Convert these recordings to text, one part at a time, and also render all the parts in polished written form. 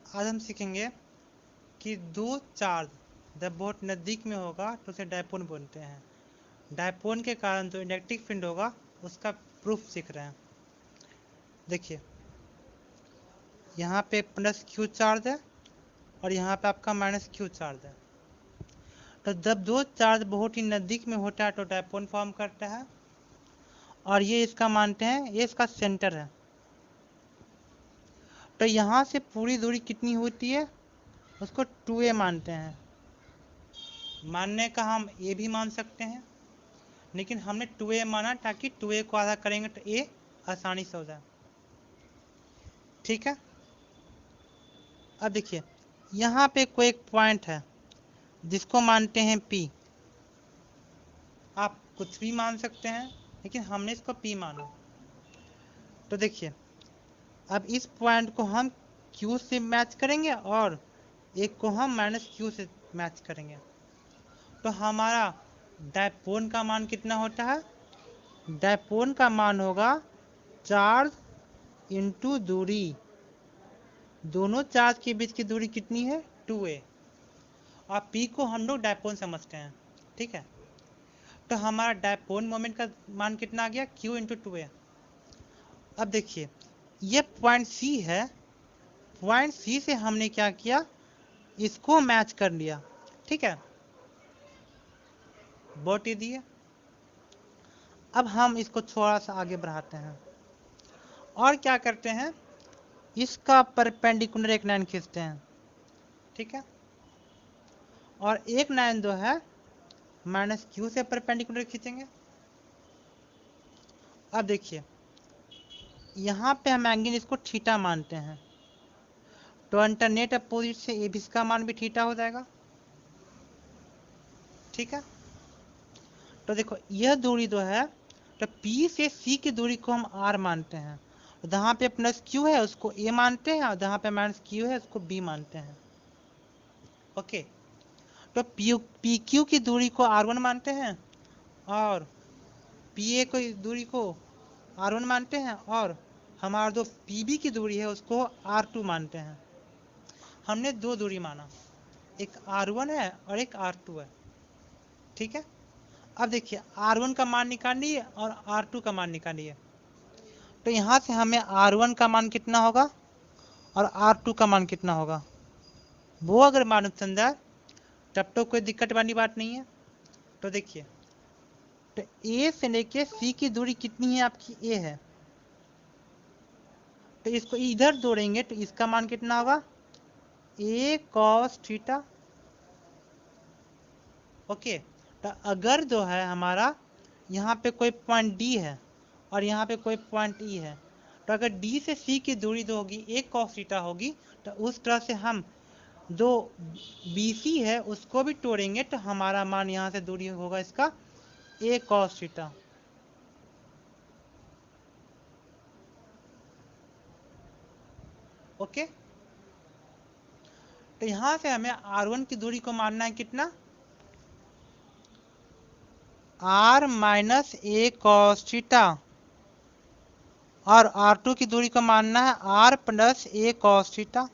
आज हम सीखेंगे कि दो चार्ज जब बहुत नज़दीक में होगा तो उसे डायपोल बोलते हैं। डायपोल के कारण जो इलेक्ट्रिक फील्ड होगा उसका प्रूफ सीख रहे हैं। देखिए यहाँ पे प्लस क्यू चार्ज है और यहाँ पे आपका माइनस क्यू चार्ज है। तो जब दो चार्ज बहुत ही नज़दीक में होता है तो डायपोल फॉर्म करता है और ये इसका मानते हैं, ये इसका सेंटर है। तो यहाँ से पूरी दूरी कितनी होती है उसको 2a मानते हैं। मानने का हम ए भी मान सकते हैं, लेकिन हमने 2a माना ताकि 2a को आधा करेंगे तो a आसानी से हो जाए। ठीक है, अब देखिए यहाँ पे कोई एक पॉइंट है जिसको मानते हैं P। आप कुछ भी मान सकते हैं लेकिन हमने इसको P माना। तो देखिए अब इस पॉइंट को हम Q से मैच करेंगे और एक को हम माइनस Q से मैच करेंगे। तो हमारा डायपोल का मान कितना होता है? डायपोल का मान होगा चार्ज इंटू दूरी। दोनों चार्ज के बीच की दूरी कितनी है? 2a। और P को हम लोग डायपोल समझते हैं। ठीक है, तो हमारा डायपोल मोमेंट का मान कितना आ गया? Q into 2a। अब देखिए ये पॉइंट C है, पॉइंट C से हमने क्या किया, इसको मैच कर लिया। ठीक है, बहुत ईजी है। अब हम इसको थोड़ा सा आगे बढ़ाते हैं और क्या करते हैं, इसका परपेंडिकुलर एक लाइन खींचते हैं। ठीक है, और एक लाइन जो है माइनस Q से परपेंडिकुलर खींचेंगे। अब देखिए यहाँ पे हम एंगल इसको थीटा मानते हैं, तो अल्टरनेट अपोजिट से ए भी इसका मान भी थीटा हो जाएगा। ठीक है, तो देखो यह दूरी जो है तो P से C की दूरी को हम R मानते हैं। जहाँ पे प्लस Q है उसको A मानते हैं और जहाँ पे माइनस Q है उसको B मानते हैं। ओके, तो PQ की दूरी को R1 मानते हैं और PA की दूरी को R1 मानते हैं और हमारा जो PB की दूरी है उसको R2 मानते हैं। हमने दो दूरी माना, एक R1 है और एक R2 है। ठीक है, अब देखिए R1 का मान निकालिए और R2 का मान निकालिए। तो यहाँ से हमें R1 का मान कितना होगा और R2 का मान कितना होगा वो अगर मालूम चल जाए तब तो कोई दिक्कत वाली बात नहीं है। तो देखिए तो A से लेके C की दूरी कितनी है आपकी? A है, तो इसको इधर जोड़ेंगे तो इसका मान कितना होगा? A cos theta. ओके, तो अगर जो है हमारा यहाँ पे कोई पॉइंट D है और यहाँ पे कोई पॉइंट E है, तो अगर D से C की दूरी जो होगी A cos थीटा होगी, तो उस तरह से हम जो BC है उसको भी तोड़ेंगे तो हमारा मान यहाँ से दूरी होगा इसका A cos थीटा। ओके, तो यहाँ से हमें R1 की दूरी को मानना है कितना? R minus A cos theta और R2 की दूरी को मानना है R plus A cos theta.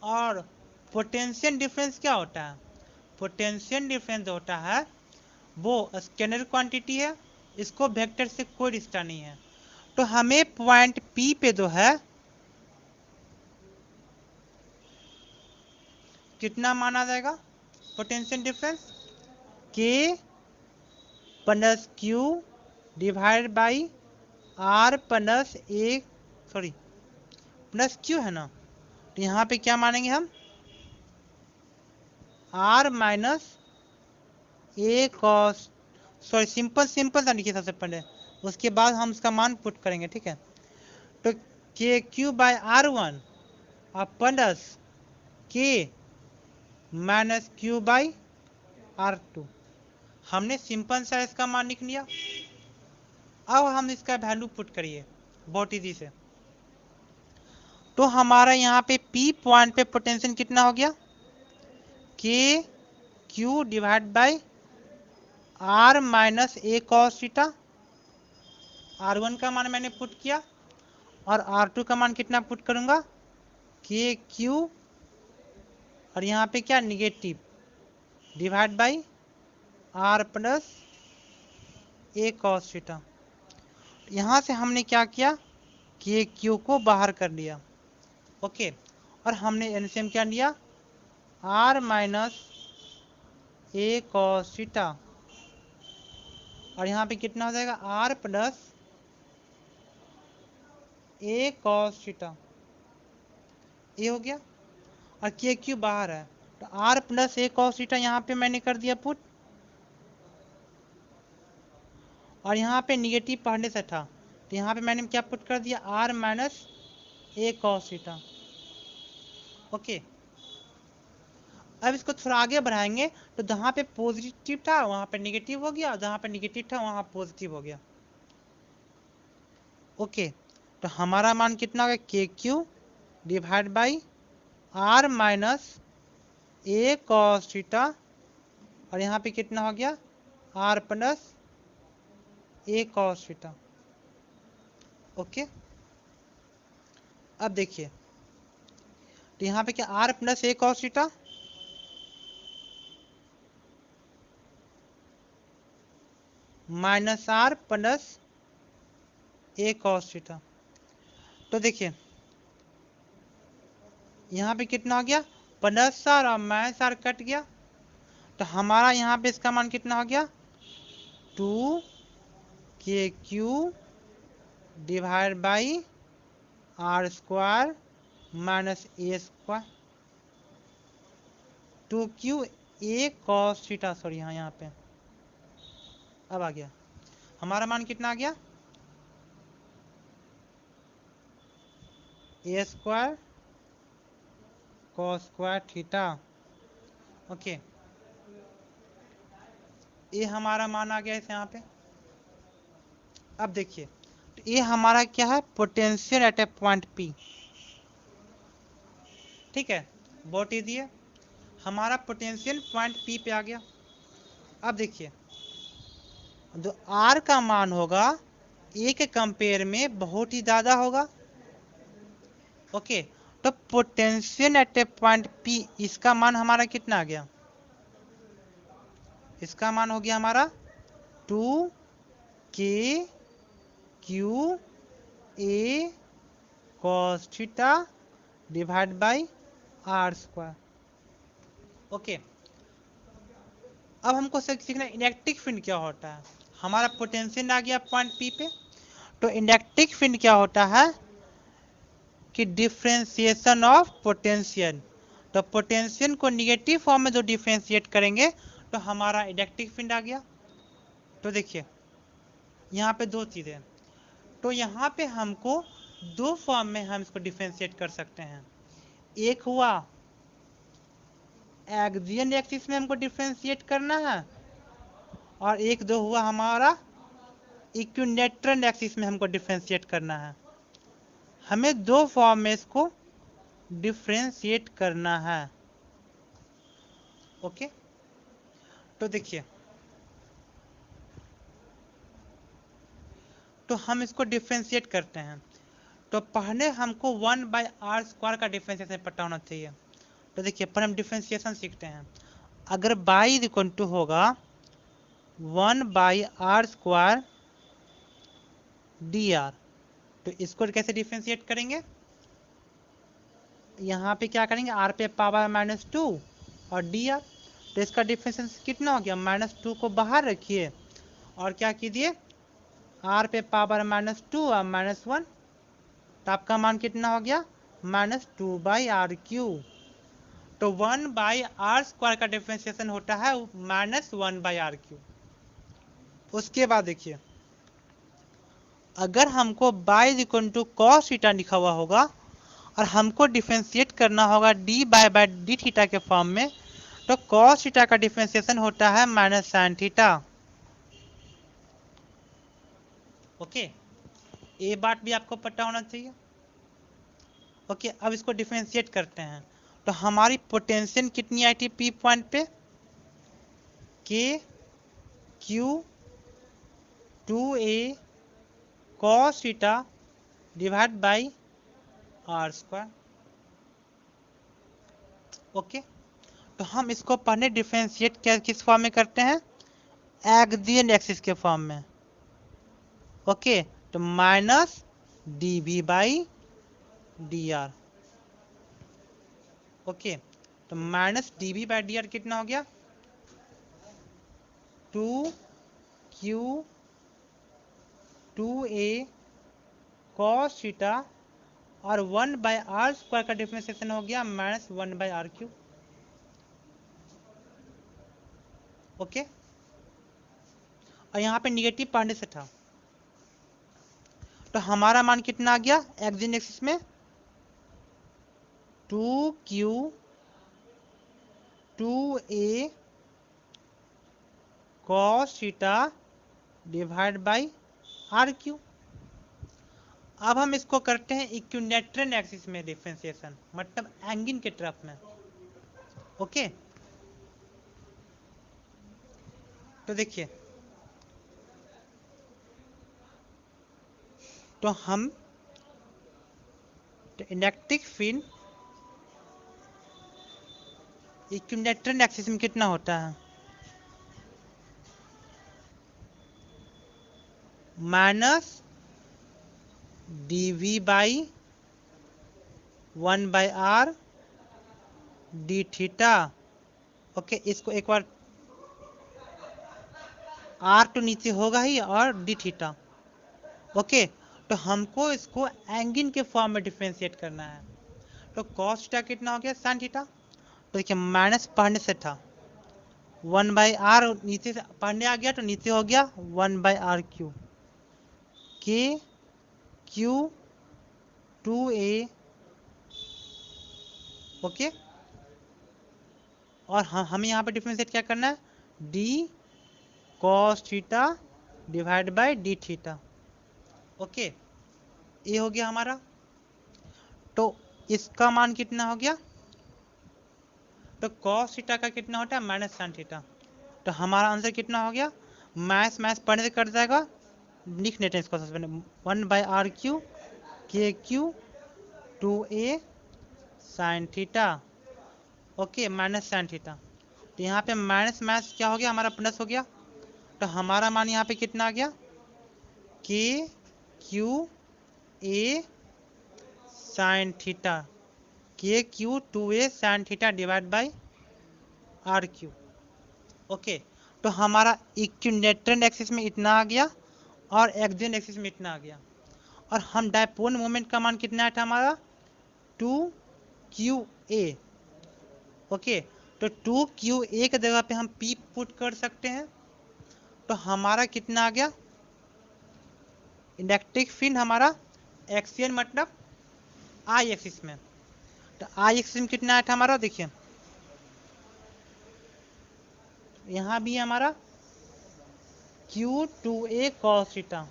और पोटेंशियल डिफरेंस क्या होता है? पोटेंशियल डिफरेंस होता है वो स्केलर क्वांटिटी है, इसको वेक्टर से कोई रिश्ता नहीं है। तो हमें पॉइंट P पे जो है कितना माना जाएगा potential difference? K plus Q divide by R plus A, sorry plus Q है ना, तो यहाँ पे क्या मानेंगे हम? R minus A cos, sorry simple सा लिखिए सबसे पहले, उसके बाद हम इसका मान पुट करेंगे। ठीक है, तो के क्यू बाय R1 और प्लस के माइनस क्यू बाई R2। हमने सिंपल सा इसका मान लिख लिया। अब हम इसका वैल्यू पुट करिए बहुत इजी से। तो हमारा यहाँ पे P पॉइंट पे पोटेंशियल कितना हो गया? के q divide by R minus A cos theta. R1 का मान मैंने पुट किया और R2 का मान कितना पुट करूंगा, के क्यू, और यहाँ पे क्या negative, divide by r plus a cos theta. यहाँ से हमने क्या किया, के क्यू को बाहर कर लिया। ओके, और हमने एलसीएम क्या लिया, r minus a cos theta, और यहाँ पे कितना हो जाएगा, r plus a cos theta, ये हो गया, और के क्यू बाहर है, तो r plus a cos theta यहाँ पे मैंने कर दिया पुट, और यहाँ पे निगेटिव पढ़ने से था, तो यहाँ पे मैंने क्या पुट कर दिया, r minus a cos theta. Okay, अब इसको थोड़ा आगे बढ़ाएंगे, तो जहाँ पे पॉजिटिव था वहाँ पे निगेटिव हो गया, जहाँ पे निगेटिव था वहाँ पॉजिटिव हो गया। ओके, तो हमारा मान कितना होगा, k q divide by r minus a cos theta, और यहाँ पे कितना हो गया, r plus a cos theta. Okay, अब देखिए, तो यहाँ पे क्या r plus a cos theta minus r plus a cos theta, तो देखिए यहाँ पे कितना हो गया, प्लस आर और माइनस आर कट गया, तो हमारा यहाँ पे इसका मान कितना हो गया, 2 k q divide by r square minus a square, 2 q a cos theta, sorry यहाँ पे अब आ गया, हमारा मान कितना आ गया, a square cos square theta. Okay, ये हमारा मान आ गया इस यहाँ पे। अब देखिए, तो ये हमारा क्या है, potential at A point P. ठीक है, बहुत ईजी है, हमारा पोटेंशियल पॉइंट पी पे आ गया। अब देखिए, जो आर का मान होगा ए के कंपेयर में बहुत ही ज्यादा होगा। ओके, तो potential at A point P, इसका मान हमारा कितना आ गया, इसका मान हो गया हमारा 2 k q a cos theta divide by r square. Okay, अब हमको सीखना इलेक्ट्रिक फील्ड क्या होता है। हमारा पोटेंशियल आ गया पॉइंट पी पे, तो इलेक्ट्रिक फील्ड क्या होता है कि डिफरेंशिएशन ऑफ पोटेंशियल, तो पोटेंशियल को निगेटिव फॉर्म में जो डिफरेंशिएट करेंगे तो हमारा इलेक्ट्रिक फील्ड आ गया। तो देखिए यहाँ पे दो चीजें, तो यहाँ पे हमको दो फॉर्म में हम इसको डिफरेंशिएट कर सकते हैं, एक हुआ एक्सियल एक्सिस में हमको डिफरेंशिएट करना है, और एक दो हुआ हमारा इक्विलेटरल एक्सिस में हमको डिफरेंशिएट करना है। हमें दो फॉर्म में इसको डिफरेंशिएट करना है। ओके, तो देखिए, तो हम इसको डिफरेंशिएट करते हैं, तो पहले हमको 1/r स्क्वायर का डिफरेंशिएशन पता होना चाहिए। तो देखिए पर हम डिफरेंशिएशन सीखते हैं, अगर बाई इक्वल टू होगा 1/r स्क्वायर dr, तो इसको कैसे डिफरेंशिएट करेंगे, यहाँ पे क्या करेंगे, r पे पावर -2 और dr, तो इसका डिफरेंशिएशन कितना हो गया, -2 को बाहर रखिए और क्या कीजिए, r पे पावर -2 और -1, तो आपका मान कितना हो गया, -2/r³। तो 1/r स्क्वायर का डिफरेंशिएशन होता है -1/r³। उसके बाद देखिए, अगर हमको by equal to cos theta लिखा हुआ होगा और हमको डिफरेंशिएट करना होगा dy/d थीटा के फॉर्म में, तो कॉस थीटा का डिफरेंशिएशन होता है -sin थीटा। ओके, ये बात भी आपको पता होना चाहिए। ओके, अब इसको डिफरेंशिएट करते हैं, तो हमारी पोटेंशियल कितनी आई थी पी पॉइंट पे, k q 2a cos theta divide by r square. Okay, तो हम इसको पढ़ने डिफरेंशिएट क्या किस फॉर्म में करते हैं, एक्सियल एक्सिस के फॉर्म में। ओके, तो minus d v by d r. Okay, तो minus d v by d r कितना हो गया, 2q 2a cos थीटा और 1/r स्क्वायर का डिफरेंशिएशन हो गया माइनस 1/r³। ओके, और यहाँ पे निगेटिव पढ़ने से था, तो हमारा मान कितना आ गया एक्सियल एक्सिस में, 2q 2a cos theta divide by r³। अब हम इसको करते हैं इक्विलैटरल एक्सिस में डिफरेंशिएशन, मतलब एंगल के तरफ में। ओके, तो देखिए, तो हम इलेक्ट्रिक फील्ड इक्विलैटरल एक्सिस में कितना होता है, minus d v by 1/r d theta. Okay, इसको एक बार, आर तो नीचे होगा ही और डी थीटा। ओके, तो हमको इसको एंगल के फॉर्म में डिफरेंशिएट करना है, तो कॉस थीटा कितना हो गया साइन थीटा। तो देखिए, माइनस पढ़ने से था 1/r, नीचे से पढ़ने आ गया तो नीचे हो गया 1/r³ के क्यू 2a। ओके, और हमें यहाँ पे डिफरेंशिएट क्या करना है, D cos theta divide by D theta. Okay, ये हो गया हमारा, तो इसका मान कितना हो गया, तो कॉस थीटा का कितना होता है माइनस साइन थीटा, तो हमारा आंसर कितना हो गया, मैथ्स मैथ्स पढ़ने से कट जाएगा, लिख लेते हैं इसको सबसे पहले, 1/r³ के q 2a sine theta. Okay, minus sine theta, तो यहाँ पे माइनस माइनस क्या हो गया, हमारा प्लस हो गया, तो हमारा मान यहाँ पे कितना आ गया, के क्यू ए साइन थीटा, के q 2a sine theta divide by r³। Okay, तो हमारा इक्विलैटरल एक्सिस में इतना आ गया और एक्सियल एक्सिस में इतना आ गया, और हम डायपोल मोमेंट का मान कितना आया था हमारा 2qa। ओके, तो 2qa की जगह पे हम p पुट कर सकते हैं, तो हमारा कितना आ गया, इलेक्ट्रिक फील्ड हमारा एक्सियल मतलब आई एक्सिस में, तो आई एक्सिस में कितना आया था हमारा, देखिए यहाँ भी हमारा q2a cos थीटा,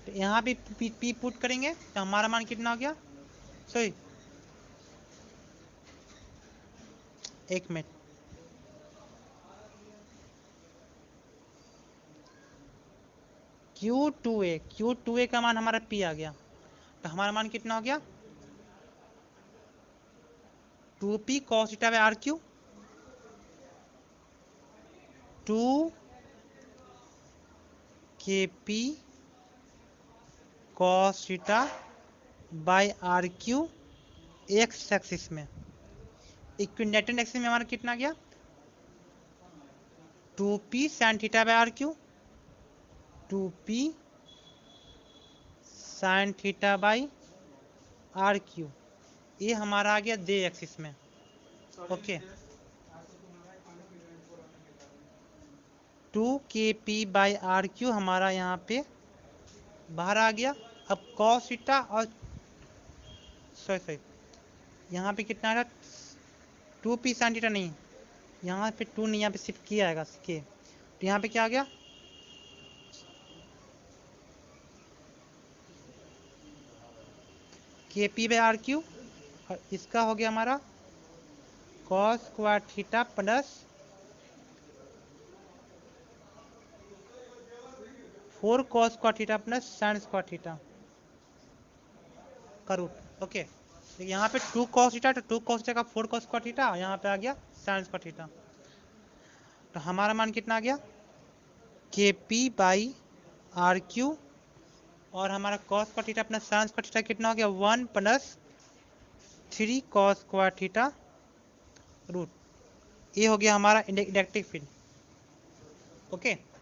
तो यहाँ भी p पुट करेंगे तो हमारा मान कितना हो गया, सॉरी एक मिनट, Q2a का मान हमारा p आ गया, तो हमारा मान कितना हो गया 2p cos theta by r³, 2kp cos theta by r³ x axis में। इक्विलैटरल एक्सिस में हमारा कितना गया 2p sin theta by r³, 2p sin theta by r³, ये हमारा आ गया दे एक्सिस में। ओके, 2kp बाई r³ हमारा यहाँ पे बाहर आ गया। अब cos थीटा और सॉरी यहाँ पे कितना आ रहा 2p sin थीटा, नहीं यहाँ पे 2 नहीं, यहाँ पे सिर्फ k आएगा k, तो यहाँ पे क्या आ गया kp बाई r³, और इसका हो गया हमारा cos square theta plus 4 cos square theta plus sin square theta. का रूट। ओके, तो यहाँ पे 2 cos थीटा, तो 2 cos थीटा का 4 cos स्क्वायर थीटा, यहाँ पे आ गया sin स्क्वायर थीटा। तो हमारा मान कितना आ गया KP/RQ, और हमारा cos स्क्वायर थीटा अपना sin स्क्वायर थीटा कितना हो गया 1 + 3 cos स्क्वायर थीटा रूट। ये हो गया हमारा इलेक्ट्रिक फील्ड। ओके।